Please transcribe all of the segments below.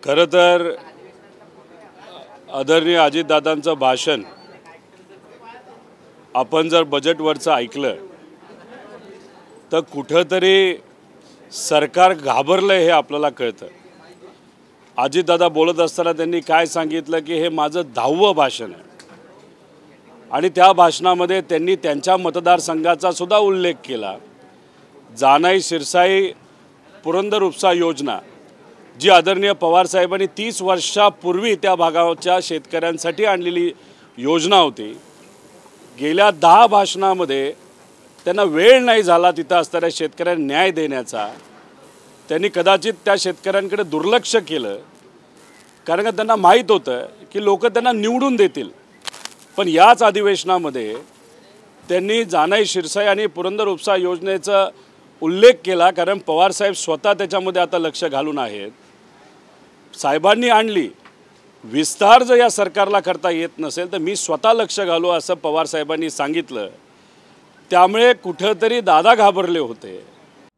खरं तर आदरणीय अजितदादांचं भाषण आपण जर बजेटवरचं ऐकलं तर कुठंतरी सरकार घाबरलं हे आपल्याला कळतं। अजितदादा बोलत असताना त्यांनी काय सांगितलं की हे माझं 10वं भाषण आहे आणि त्या भाषणामध्ये त्यांनी त्यांच्या मतदारसंघाचा सुद्धा उल्लेख केला। जानाई शिरसाई पुरंदर उपसा योजना जी आदरणीय पवार साहेबांनी 30 वर्षापूर्वी त्या भागाच्या शेतकऱ्यांसाठी आणलेली योजना होती। गेल्या 10 भाषणामध्ये त्यांना वेळ नाही झाला तिथं असणाऱ्या शेतकऱ्यांना न्याय देण्याचा। त्यांनी कदाचित त्या शेतकऱ्यांकडे दुर्लक्ष केलं कारण त्यांना माहीत होतं की लोक त्यांना निवडून देतील। पण याच अधिवेशनामध्ये त्यांनी जानाई शिरसाई आणि पुरंदर उपसा योजनेचा उल्लेख केला कारण पवार साहेब स्वतः त्याच्यामध्ये आता लक्ष घालून आहेत। साहेबांनी आणली विस्तार जर या सरकारला करता येत नसेल तर मी स्वतः लक्ष घालू असं पवार साहेबांनी सांगितलं। त्यामुळे कुठेतरी दादा घाबरले होते।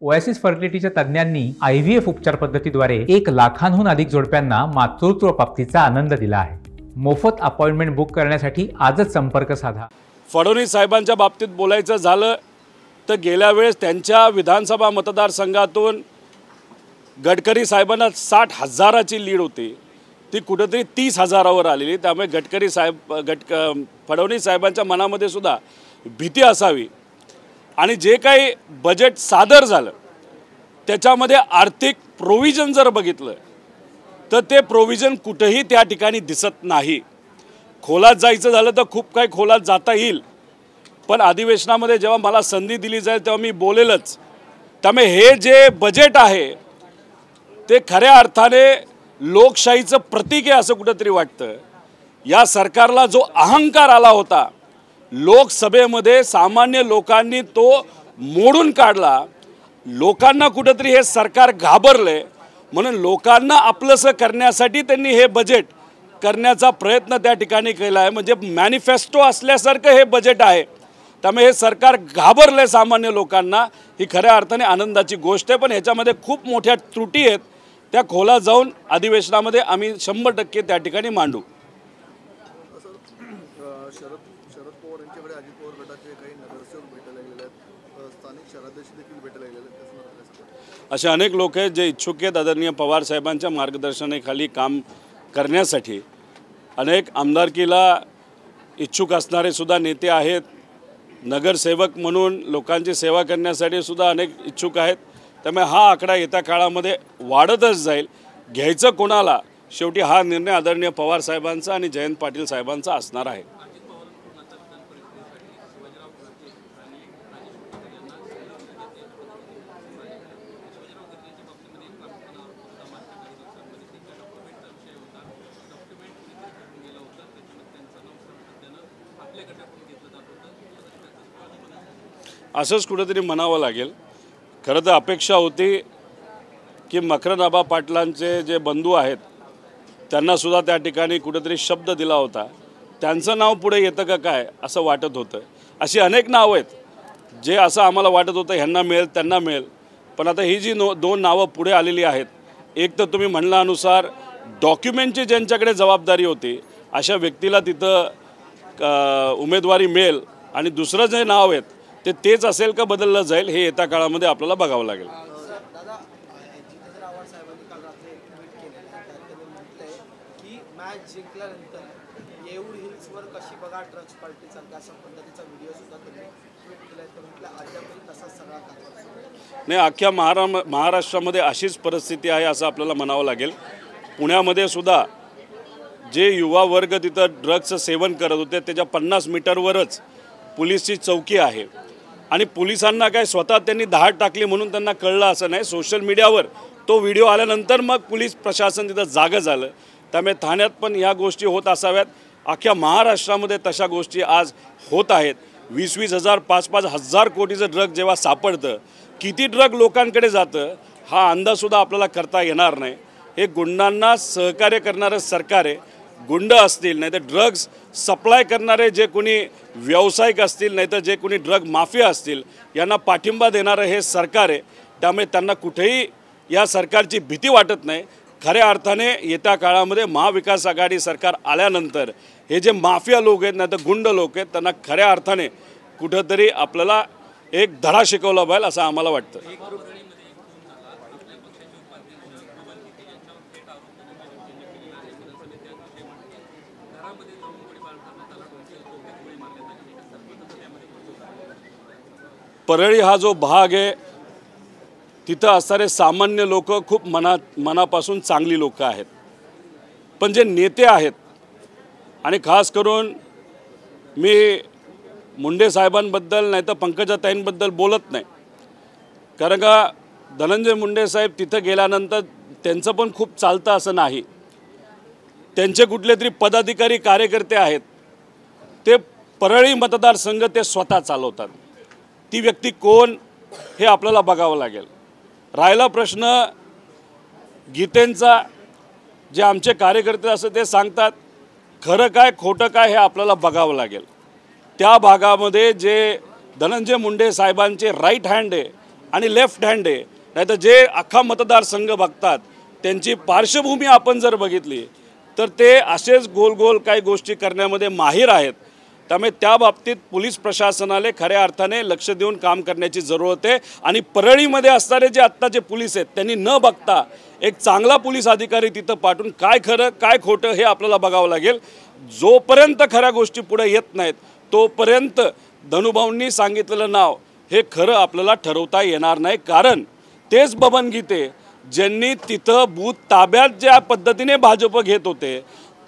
ओएसिस फर्टिलिटीच्या तज्ञांनी IVF उपचार पद्धतीद्वारे 1 लाखांहून अधिक जोडप्यांना मातृत्व प्राप्तीचा आनंद दिला आहे। मोफत अपॉइंटमेंट बुक करण्यासाठी आजच संपर्क साधा। फडणवीस साहेबांच्या बाबतीत बोलायचं झालं तर गेल्या वेळेस त्यांच्या विधानसभा मतदारसंघातून गडकरी साहेबांना 60,000ची लीड होती, ती कुठेतरी 30,000वर आलेली। त्यामुळे गडकरी साहेब फडणवीस साहेबांच्या मनामध्ये सुद्धा भीती असावी आणि जे काही बजेट सादर झालं त्याच्यामध्ये आर्थिक प्रोव्हिजन जर बघितलं तर ते प्रोव्हिजन कुठेही त्या ठिकाणी दिसत नाही। खोलात जायचं झालं तर खूप काही खोलात जाता येईल, पण अधिवेशनामध्ये जेव्हा मला संधी दिली जाईल तेव्हा मी बोलेलच। त्यामुळे हे जे बजेट आहे ते खऱ्या अर्थाने लोकशाहीचं प्रतीक आहे असं कुठेतरी वाटतं। या सरकारला जो अहंकार आला होता लोकसभेमध्ये सामान्य लोकांनी तो मोडून काढला। लोकांना कुठेतरी हे सरकार घाबरले म्हणून लोकांना आपलंसं करण्यासाठी त्यांनी हे बजेट करण्याचा प्रयत्न त्या ठिकाणी केला आहे। म्हणजे मॅनिफेस्टो असल्यासारखं हे बजेट आहे। त्यामुळे हे सरकार घाबरले सामान्य लोकांना, ही खऱ्या अर्थाने आनंदाची गोष्ट आहे। पण ह्याच्यामध्ये खूप मोठ्या त्रुटी आहेत, त्या खोलात जाऊन अधिवेशनामध्ये आम्ही 100% त्या ठिकाणी मांडू। शरद पवार यांच्याकडे अजित पवार गटाचे काही नगरसेवक भेटायला गेलेले आहेत, स्थानिक शहराध्यक्ष देखील भेटायला गेलेले आहेत। असे अनेक लोक आहेत जे इच्छुक आहेत आदरणीय पवार साहेबांच्या मार्गदर्शनाखाली काम करण्यासाठी। अनेक आमदारकीला इच्छुक असणारे सुद्धा नेते आहेत, नगरसेवक म्हणून लोकांची सेवा करण्यासाठी सुद्धा अनेक इच्छुक आहेत। त्यामुळे हा आकडा येत्या काळामध्ये वाढतच जाईल। घ्यायचं कोणाला शेवटी हा निर्णय आदरणीय पवार साहेबांचा आणि जयंत पाटील साहेबांचा असणार आहे। असंच कुठेतरी म्हणावं लागेल। खरं तर अपेक्षा होती की मकरंद पाटलांचे जे बंधू आहेत त्यांना सुद्धा त्या ठिकाणी कुठेतरी शब्द दिला होता, त्यांचं नाव पुढे येतं का काय असं वाटत होतं। अशी अनेक नावं आहेत जे असं आम्हाला वाटत होतं ह्यांना मिळेल त्यांना मिळेल, पण आता ही जी 2 नावं पुढे आलेली आहेत, एक तर तुम्ही म्हणल्यानुसार डॉक्युमेंटची ज्यांच्याकडे जबाबदारी होती अशा व्यक्तीला तिथं उमेदवारी मिळेल आणि दुसरं जे नाव आहेत ते तेच असेल का बदललं जाईल हे येत्या काळामध्ये आपल्याला बघावं लागेल। नाही, अख्ख्या महाराष्ट्रामध्ये अशीच परिस्थिती आहे असं आपल्याला म्हणावं लागेल। पुण्यामध्ये सुद्धा जे युवा वर्ग तिथं ड्रग्सचं सेवन करत होते त्याच्या 50 मीटरवरच पोलिसची चौकी आहे आणि पोलिसांना काय स्वतः त्यांनी धाड टाकली म्हणून त्यांना कळलं असं नाही। सोशल मीडियावर तो व्हिडिओ आल्यानंतर मग पोलीस प्रशासन तिथं जागं झालं। त्यामुळे ठाण्यात पण ह्या गोष्टी होत असाव्यात। अख्ख्या महाराष्ट्रामध्ये तशा गोष्टी आज होत आहेत। 20-20 हजार 5-5 हजार कोटीचं ड्रग जेव्हा सापडतं, किती ड्रग लोकांकडे जातं हा अंदाजसुद्धा आपल्याला करता येणार नाही। हे गुंडांना सहकार्य करणारं सरकार आहे। गुंड असतील नाही तर ड्रग्स सप्लाय करणारे जे कोणी व्यावसायिक असतील नाही तर जे कोणी ड्रग माफिया असतील यांना पाठिंबा देणारं हे सरकार आहे। त्यामुळे त्यांना कुठेही या सरकारची भीती वाटत नाही। खऱ्या अर्थाने येत्या काळामध्ये महाविकास आघाडी सरकार आल्यानंतर हे जे माफिया लोक आहेत नाही तर गुंड लोक आहेत त्यांना खऱ्या अर्थाने कुठंतरी आपल्याला एक धडा शिकवला पाहिजे असं आम्हाला वाटतं. परळी हा जो भाग आहे तिथं असणारे सामान्य लोक खूप मनापासून चांगली लोक आहेत, पण जे नेते आहेत आणि खास करून मी मुंडे साहेबांबद्दल नाही तर पंकजाताईंबद्दल बोलत नाही, कारण का धनंजय मुंडे साहेब तिथं गेल्यानंतर त्यांचं पण खूप चालतं असं नाही. त्यांचे कुठले तरी पदाधिकारी कार्यकर्ते आहेत ते परळी मतदारसंघ ते स्वतः चालवतात. ती व्यक्ती कोण हे आपल्याला बघावं लागेल. राहिला प्रश्न गीतेंचा, जे आमचे कार्यकर्ते असं ते सांगतात खरं काय खोटं काय हे आपल्याला बघावं लागेल. त्या भागामध्ये जे धनंजय मुंडे साहेबांचे राईट हँड आहे आणि लेफ्ट हँड आहे, नाही तर जे अख्खा मतदारसंघ बघतात त्यांची पार्श्वभूमी आपण जर बघितली तर ते असेच गोल गोल काही गोष्टी करण्यामध्ये माहीर आहेत. त्यामुळे त्या बाबतीत पोलीस प्रशासनाला खऱ्या अर्थाने लक्ष देऊन काम करण्याची जरूरत आहे. आणि परळीमध्ये असणारे जे आत्ताचे पोलीस आहेत त्यांनी न बघता एक चांगला पोलीस अधिकारी तिथं पाठवून काय खरं काय खोटं हे आपल्याला बघावं लागेल. जोपर्यंत खऱ्या गोष्टी पुढे येत नाहीत तोपर्यंत धनुभाऊंनी सांगितलेलं नाव हे खरं आपल्याला ठरवता येणार नाही. कारण तेच बबन गीते ज्यांनी तिथं बूथ ताब्यात ज्या पद्धतीने भाजप घेत होते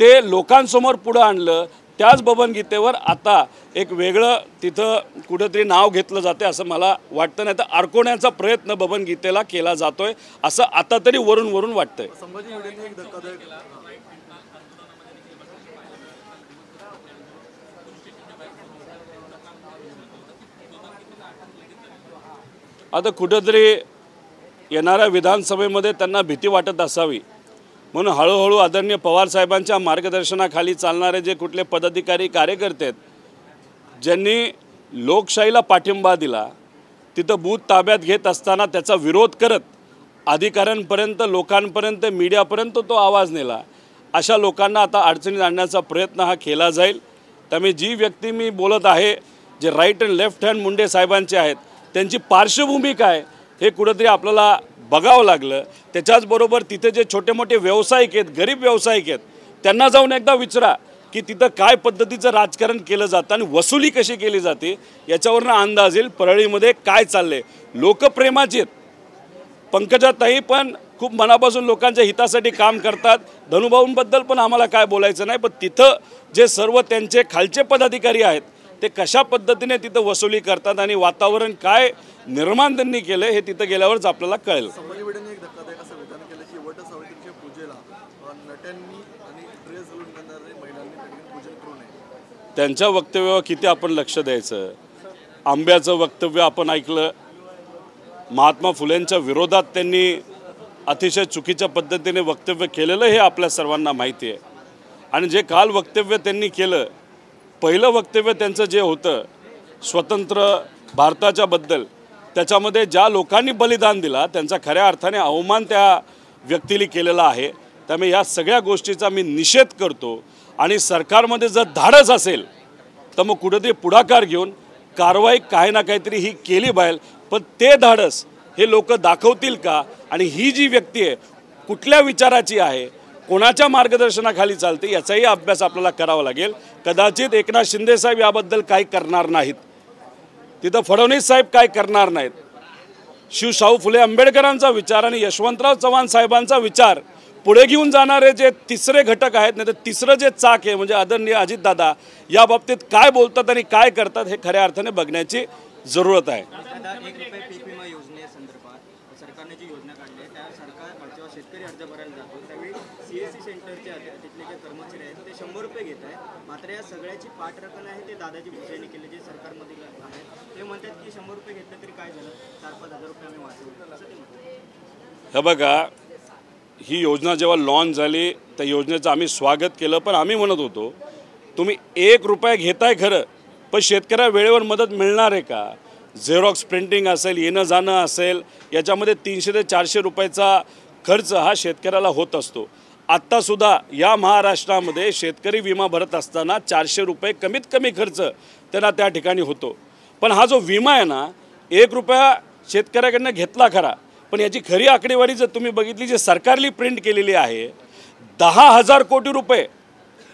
ते लोकांसमोर पुढं आणलं, त्याच बबन गीतेवर आता एक वेगळं तिथं कुठंतरी नाव घेतलं जाते असं मला वाटतं. नाही तर अडकवण्याचा प्रयत्न बबन गीतेला केला जातोय असं आता तरी वरून वरून वाटतंय. संभाजी भिडेंनी एक धक्कादायक आता कुठंतरी येणाऱ्या विधानसभेमध्ये त्यांना भीती वाटत असावी म्हणून हळूहळू आदरणीय पवारसाहेबांच्या मार्गदर्शनाखाली चालणारे जे कुठले पदाधिकारी कार्यकर्ते आहेत ज्यांनी लोकशाहीला पाठिंबा दिला, तिथं बूथ ताब्यात घेत असताना त्याचा विरोध करत अधिकाऱ्यांपर्यंत लोकांपर्यंत मीडियापर्यंत तो आवाज नेला, अशा लोकांना आता अडचणीत आणण्याचा प्रयत्न हा केला जाईल. त्यामुळे जी व्यक्ती मी बोलत आहे जे right and left hand Munde साहेबांचे आहेत त्यांची पार्श्वभूमी काय हे कुठंतरी आपल्याला बघावं लागलं. त्याच्याचबरोबर तिथे जे छोटे मोठे व्यावसायिक आहेत, गरीब व्यावसायिक आहेत, त्यांना जाऊन एकदा विचारा की तिथं काय पद्धतीचं राजकारण केलं जातं आणि वसुली कशी केली जाते याच्यावरनं अंदाज येईल परळीमध्ये काय चालले. लोकप्रेमाचे आहेत, पंकजाताई पण खूप मनापासून लोकांच्या हितासाठी काम करतात. धनुभाऊंबद्दल पण आम्हाला काय बोलायचं नाही, पण तिथं जे सर्व त्यांचे खालचे पदाधिकारी आहेत ते कशा पद्धतीने तिथं वसुली करतात आणि वातावरण काय निर्माण त्यांनी केलं हे तिथं गेल्यावरच आपल्याला कळेल. संभाजी भिडेंनी एक धक्कादायक असं विधान केलं की वट सावित्रीच्या पूजेला नट्यांनी आणि ड्रेस घालून करणाऱ्या महिलांनी पूजन करू नये. त्यांच्या वक्तव्यावर किती आपण लक्ष द्यायचं. आंब्याचं वक्तव्य आपण ऐकलं, महात्मा फुलेंच्या विरोधात त्यांनी अतिशय चुकीच्या पद्धतीने वक्तव्य केलेलं हे आपल्या सर्वांना माहिती आहे. आणि जे काल वक्तव्य त्यांनी केलं, पहिलं वक्तव्य त्यांचं जे होतं स्वतंत्र भारताच्या बद्दल, त्याच्यामध्ये ज्या लोकांनी बलिदान दिला त्यांचा खऱ्या अर्थाने अवमान त्या व्यक्तीने केलेला आहे. त्यामुळे या सगळ्या गोष्टीचा मी निषेध करतो आणि सरकारमध्ये जर धाडस असेल तर मग कुठेतरी पुढाकार घेऊन कारवाई काही ना काहीतरी ही केली पाहिजे. पण ते धाडस हे लोक दाखवतील का आणि ही जी व्यक्ती आहे कुठल्या विचाराची आहे, कोणाच्या मार्गदर्शनाखाली चालते याचाही अभ्यास आपल्याला करावा लागेल. कदाचित एकनाथ शिंदे साहेब याबद्दल काही करणार नाहीत, तिथं फडणवीस साहेब काय करणार नाहीत. शिवशाहू फुले आंबेडकरांचा विचार आणि यशवंतराव चव्हाण साहेबांचा विचार पुढे घेऊन जाणारे जे तिसरे घटक आहेत नाही तर तिसरं जे चाक आहे म्हणजे आदरणीय अजितदादा या बाबतीत काय बोलतात आणि काय करतात हे खऱ्या अर्थाने बघण्याची जरूरत आहे. सरकारने जी योजना काढली आहे त्या जेव्हा शेतकरी अर्ज भरायला जातो त्यावेळी CSC सेंटरचे तिथले जे कर्मचारी आहेत ते 100 रुपये घेत आहेत. मात्र या सगळ्याची पाठराखण आहे ते दादाजी भुसेंनी केले जे सरकारमध्ये आहे. ते म्हणतात की 100 रुपये घेतले तरी काय झालं, 4-5 हजार रुपये आम्ही वाचवले असं ते म्हणतात. हे बघा, ही योजना जेव्हा लॉन्च झाली त्या योजनेचं आम्ही स्वागत केलं, पण आम्ही म्हणत होतो तुम्ही 1 रुपया घेताय खरं, पण शेतकऱ्या वेळेवर मदत मिळणार आहे का? झेरॉक्स प्रिंटिंग असेल, येणं जाणं असेल, याच्यामध्ये 300 ते 400 रुपयाचा खर्च हा शेतकऱ्याला होत असतो. आत्तासुद्धा या महाराष्ट्रामध्ये शेतकरी विमा भरत असताना 400 रुपये कमीत कमी खर्च त्यांना त्या ठिकाणी होतो. पण हा जो विमा आहे ना, 1 रुपया शेतकऱ्याकडनं घेतला खरा, पण याची खरी आकडेवारी जर तुम्ही बघितली, जी सरकारली प्रिंट केलेली आहे, 10,000 कोटी रुपये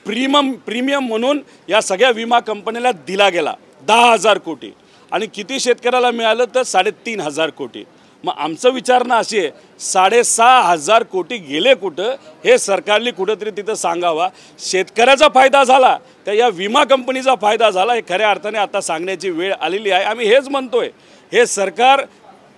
प्रीमियम म्हणून या सगळ्या विमा कंपन्याला दिला गेला. 10,000 कोटी. आणि किती शेतकऱ्याला मिळालं तर 3,500 कोटी. मग आमचं विचारणं अशी आहे, 6,500 कोटी गेले कुठं हे सरकारने कुठंतरी तिथं सांगावा. शेतकऱ्याचा फायदा झाला तर या विमा कंपनीचा फायदा झाला हे खऱ्या अर्थाने आता सांगण्याची वेळ आलेली आहे. आम्ही हेच म्हणतोय, हे सरकार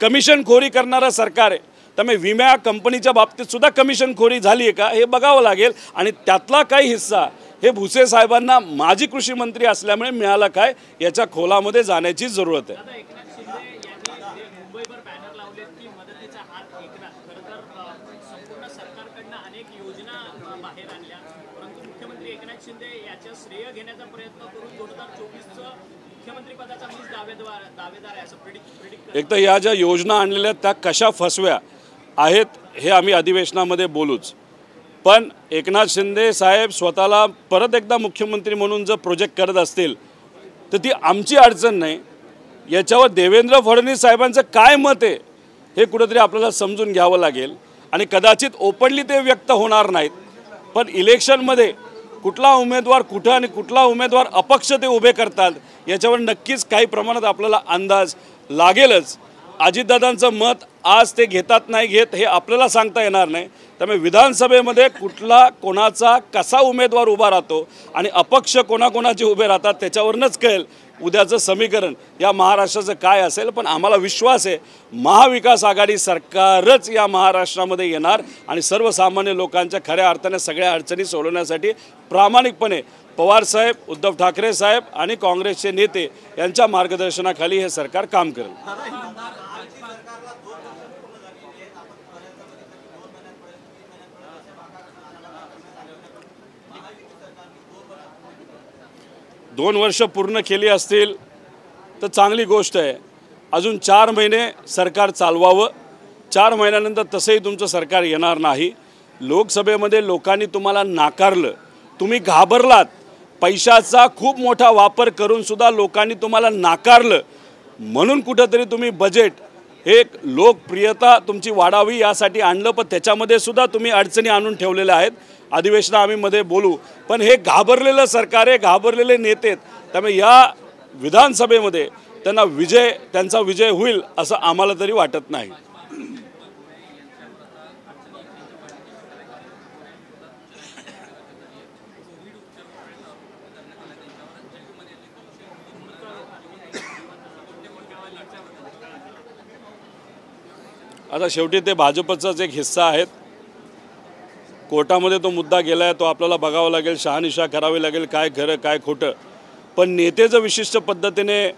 कमिशनखोरी करणारं सरकार आहे. त्यामुळे विमा कंपनीच्या बाबतीत सुद्धा कमिशनखोरी झाली आहे का हे बघावं लागेल. आणि त्यातला काही हिस्सा हे भुसे साहेबांना माजी कृषी मंत्री असल्यामुळे मिळाला काय याच्या खोलामध्ये जाण्याची जरूरत आहे. एक तर या ज्या योजना आणलेल्या त्या कशा फसव्या आहेत हे आम्ही अधिवेशनामध्ये बोलूच. पण एकनाथ शिंदे साहेब स्वतःला परत एकदा मुख्यमंत्री म्हणून जर प्रोजेक्ट करत असतील तर ती आमची अडचण नाही. याच्यावर देवेंद्र फडणवीस साहेबांचं काय मत आहे हे कुठंतरी आपल्याला समजून घ्यावं लागेल. आणि कदाचित ओपनली ते व्यक्त होणार नाहीत, पण इलेक्शनमध्ये कुठला उमेदवार कुठं आणि कुठला उमेदवार अपक्ष ते उभे करतात याच्यावर नक्कीच काही प्रमाणात आपल्याला अंदाज लागेलच. अजितदादांचं मत आज ते घेतात नाही घेत हे आपल्याला सांगता येणार नाही. त्यामुळे विधानसभेमध्ये कुठला कोणाचा कसा उमेदवार उभा राहतो आणि अपक्ष कोणाकोणाचे उभे राहतात त्याच्यावरूनच कळेल उद्याचं समीकरण या महाराष्ट्राचं काय असेल. पण आम्हाला विश्वास आहे, महाविकास आघाडी सरकारच या महाराष्ट्रामध्ये येणार आणि सर्वसामान्य लोकांच्या खऱ्या अर्थाने सगळ्या अडचणी सोडवण्यासाठी प्रामाणिकपणे पवारसाहेब, उद्धव ठाकरे साहेब आणि काँग्रेसचे नेते यांच्या मार्गदर्शनाखाली हे सरकार काम करेल. 2 वर्ष पूर्ण केली असतील तर चांगली गोष्ट आहे. अजून 4 महिने सरकार चालवावं. 4 महिन्यानंतर तसंही तुमचं सरकार येणार नाही. लोकसभेमध्ये लोकांनी तुम्हाला नाकारलं, तुम्ही घाबरलात. पैशाचा खूप मोठा वापर करून सुद्धा लोकांनी तुम्हाला नाकारलं. म्हणून कुठंतरी तुम्ही बजेट एक लोकप्रियता तुमची वाढावी यासाठी आणलं, पण त्याच्यामध्ये सुद्धा तुम्ही अडचणी आणून ठेवलेल्या आहेत. अधिवेशना आम्ही मध्ये बोलू, पण हे घाबरलेलं सरकार आहे, घाबरलेले नेते आहेत. त्यामुळे या विधानसभेमध्ये त्यांचा विजय होईल असं आम्हाला तरी वाटत नाही. आता शेवटी ते भाजपचाच एक हिस्सा आहेत. कोर्टामध्ये तो मुद्दा गेला आहे, तो आपल्याला बघावा लागेल, शहानिशा करावी लागेल, काय खरं काय खोटं. पण नेते जर विशिष्ट पद्धतीने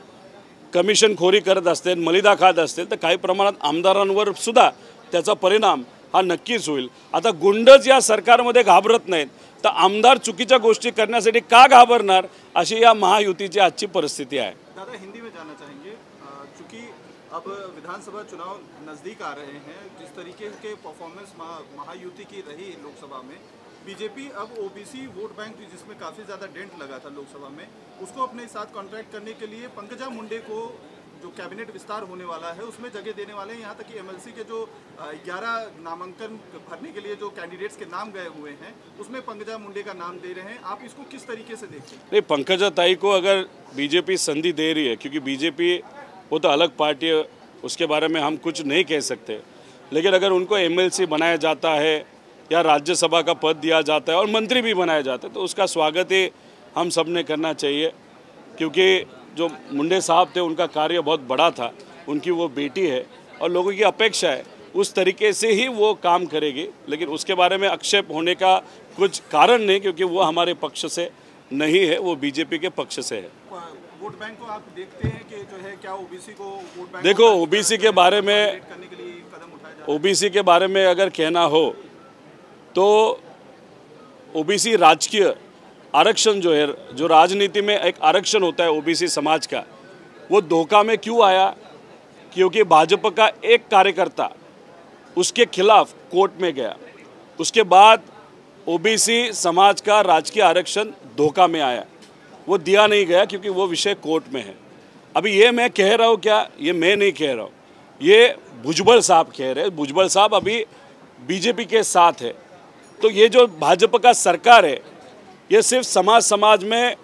कमिशनखोरी करत असतील, मलिदा खात असतील तर काही प्रमाणात आमदारांवर सुद्धा त्याचा परिणाम हा नक्कीच होईल. आता गुंडच या सरकारमध्ये घाबरत नाहीत तर आमदार चुकीच्या गोष्टी करण्यासाठी का घाबरणार, अशी या महायुतीची आजची परिस्थिती आहे. दादा, हिंदी में जानना चाहेंगे, चूँकि अब विधानसभा चुनाव नज़दीक आ रहे हैं, जिस तरीके के परफॉर्मेंस महायुति की रही लोकसभा में, बीजेपी अब ओबीसी वोट बैंक जिसमें काफ़ी ज़्यादा डेंट लगा था लोकसभा में, उसको अपने साथ कॉन्ट्रैक्ट करने के लिए पंकजा मुंडे को जो कैबिनेट विस्तार होने वाला है उसमें जगह देने वाले हैं. यहाँ तक कि एमएलसी के जो 11 नामांकन भरने के लिए जो कैंडिडेट्स के नाम गए हुए हैं उसमें पंकजा मुंडे का नाम दे रहे हैं. आप इसको किस तरीके से देखते हैं? नहीं, पंकजा ताई को अगर बीजेपी संधि दे रही है, क्योंकि बीजेपी वो तो अलग पार्टी है, उसके बारे में हम कुछ नहीं कह सकते, लेकिन अगर उनको एमएलसी बनाया जाता है या राज्यसभा का पद दिया जाता है और मंत्री भी बनाया जाता है तो उसका स्वागत ही हम सब ने करना चाहिए. क्योंकि जो मुंडे साहब थे उनका कार्य बहुत बड़ा था, उनकी वो बेटी है और लोगों की अपेक्षा है उस तरीके से ही वो काम करेगी. लेकिन उसके बारे में आक्षेप होने का कुछ कारण नहीं, क्योंकि वो हमारे पक्ष से नहीं है, वो बीजेपी के पक्ष से है. वोट बैंक को आप देखते हैं कि जो है क्या ओबीसी को वोट बैंक, देखो ओबीसी के बारे में करने के लिए कदम उठाया जा रहा है? ओबीसी के बारे में अगर कहना हो तो ओबीसी राजकीय आरक्षण जो है, जो राजनीति में एक आरक्षण होता है ओबीसी समाज का, वो धोखा में क्यों आया? क्योंकि भाजपा का एक कार्यकर्ता उसके खिलाफ कोर्ट में गया। उसके बाद ओबीसी समाज का राजकीय आरक्षण धोखा में आया, वो दिया नहीं गया क्योंकि वो विषय कोर्ट में है। अभी ये मैं कह रहा हूँ क्या, ये मैं नहीं कह रहा हूँ, ये भुजबल साहब कह रहे हैं। भुजबल साहब अभी बीजेपी के साथ है। तो ये जो भाजपा का सरकार है, ये सिर्फ समाज में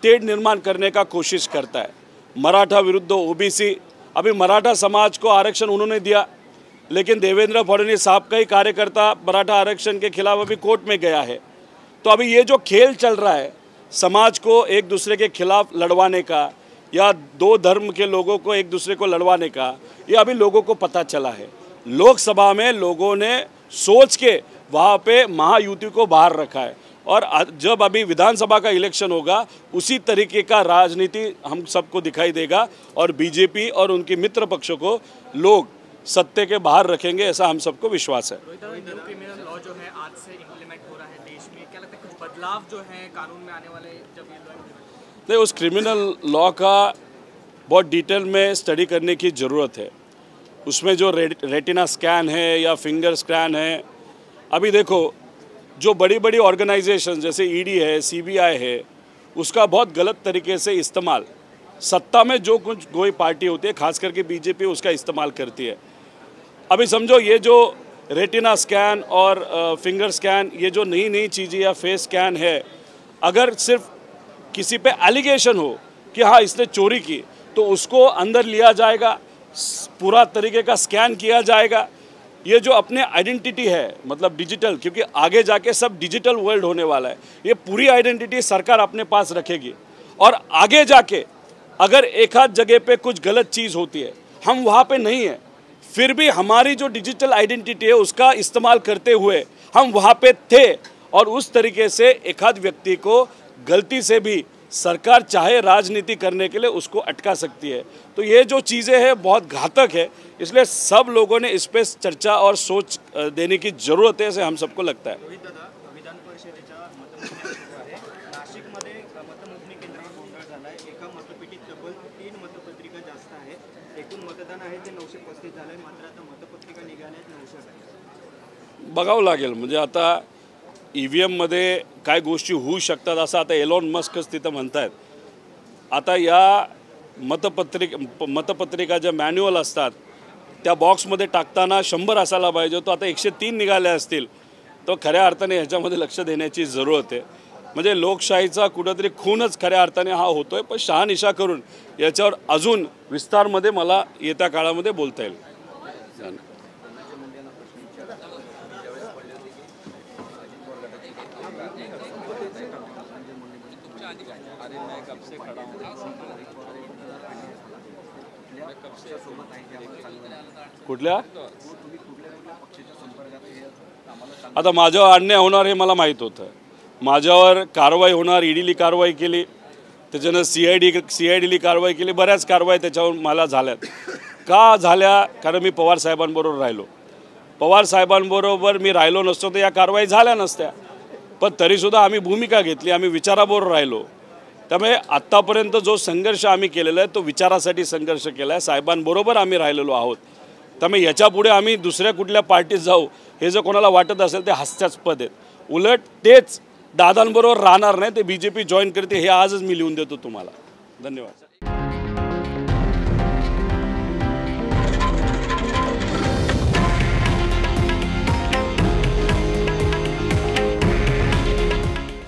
तेढ़ निर्माण करने का कोशिश करता है। मराठा विरुद्ध ओबीसी, अभी मराठा समाज को आरक्षण उन्होंने दिया, लेकिन देवेंद्र फडणवीस साहब का ही कार्यकर्ता मराठा आरक्षण के खिलाफ अभी कोर्ट में गया है। तो अभी ये जो खेल चल रहा है समाज को एक दूसरे के खिलाफ लड़वाने का या दो धर्म के लोगों को एक दूसरे को लड़वाने का, ये अभी लोगों को पता चला है। लोकसभा में लोगों ने सोच के वहाँ पे महायुति को बाहर रखा है, और जब अभी विधानसभा का इलेक्शन होगा उसी तरीके का राजनीति हम सबको दिखाई देगा, और बीजेपी और उनके मित्र पक्षों को लोग सत्ते के बाहर रखेंगे, ऐसा हम सबको विश्वास है। क्रिमिनल लॉ जो है आज से इम्प्लीमेंट हो रहा है देश में, क्या लगता है कुछ बदलाव जो है कानून में आने वाले जब ये लॉ? नहीं, उस क्रिमिनल लॉ का बहुत डिटेल में स्टडी करने की ज़रूरत है। उसमें जो रेटिना स्कैन है या फिंगर स्कैन है, अभी देखो जो बड़ी बड़ी ऑर्गेनाइजेशन जैसे ईडी है, सीबीआई है, उसका बहुत गलत तरीके से इस्तेमाल सत्ता में जो कुछ कोई पार्टी होती है, खास करके बीजेपी, उसका इस्तेमाल करती है। अभी समझो ये जो रेटिना स्कैन और फिंगर स्कैन, ये जो नई नई चीज़ें या फेस स्कैन है, अगर सिर्फ किसी पे एलिगेशन हो कि हाँ इसने चोरी की, तो उसको अंदर लिया जाएगा, पूरा तरीके का स्कैन किया जाएगा। ये जो अपने आइडेंटिटी है, मतलब डिजिटल, क्योंकि आगे जाके सब डिजिटल वर्ल्ड होने वाला है, ये पूरी आइडेंटिटी सरकार अपने पास रखेगी। और आगे जाके अगर एक आध जगह पे कुछ गलत चीज़ होती है, हम वहाँ पे नहीं है, फिर भी हमारी जो डिजिटल आइडेंटिटी है उसका इस्तेमाल करते हुए हम वहाँ पे थे, और उस तरीके से एक आध व्यक्ति को गलती से भी सरकार चाहे राजनीति करने के लिए उसको अटका सकती है। तो ये जो चीज़ें हैं बहुत घातक है, इसलिए सब लोगों ने इस पर चर्चा और सोच देने की ज़रूरत है, ऐसे हम सबको लगता है। विधान परिषदेच्या मतमोजणी सुरू आहे। नाशिकमध्ये मतमोजणी केंद्रावर गोंधळ झाला आहे। एका मतपेटीत तब्बल 3 मतपत्रिका जास्त आहेत। एकूण मतदान आहे ते 935 झालं आहे, मात्र आता मतपत्रिका निघाल्या आहेत 900. बघावं लागेल, म्हणजे आता EVM मध्ये काय गोष्टी होऊ शकतात असं आता एलॉन मस्कच तिथं म्हणतायत। आता या मतपत्रिका ज्या मॅन्युअल असतात त्या बॉक्समध्ये टाकताना 100 असायला पाहिजे, तो आता 103 निघाले असतील, तो खऱ्या अर्थाने ह्याच्यामध्ये लक्ष देण्याची जरूरत आहे। म्हणजे लोकशाहीचा कुठेतरी खूनच खऱ्या अर्थाने हा होतोय, पण शहानिशा करून याच्यावर अजून विस्तारमध्ये मला येत्या काळामध्ये बोलता येईल। कुठल्या आता माझ्यावर अन्याय होणार हे मला माहीत होतं, माझ्यावर कारवाई होणार, ईडीली कारवाई केली, त्याच्यानं सीआयडीली कारवाई केली, बऱ्याच कारवाई त्याच्यावर मला झाल्यात। का झाल्या? कारण मी पवार साहेबांबरोबर राहिलो। पवार साहेबांबरोबर मी राहिलो नसतो तर या कारवाई झाल्या नसत्या, पण तरीसुद्धा आम्ही भूमिका घेतली, आम्ही विचाराबरोबर राहिलो। त्यामुळे आत्तापर्यंत जो संघर्ष आम्ही केलेला आहे तो विचारासाठी संघर्ष केला आहे, साहेबांबरोबर आम्ही राहिलेलो आहोत। त्यामुळे याच्यापुढे आम्ही दुसऱ्या कुठल्या पार्टीत जाऊ हे जर कोणाला वाटत असेल ते हास्यास्पद आहेत। उलट तेच दादांबरोबर राहणार नाही, ते बीजेपी जॉईन करते हे आजच मी लिहून देतो तुम्हाला। धन्यवाद।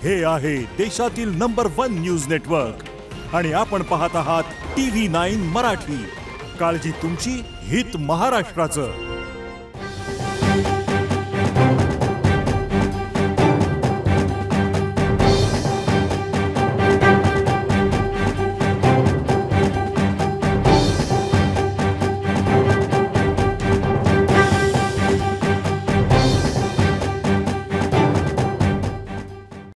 हे आहे देशातील नंबर 1 न्यूज नेटवर्क आणि आपण पाहत आहात TV9 मराठी। काळजी तुमची, हित महाराष्ट्राचं।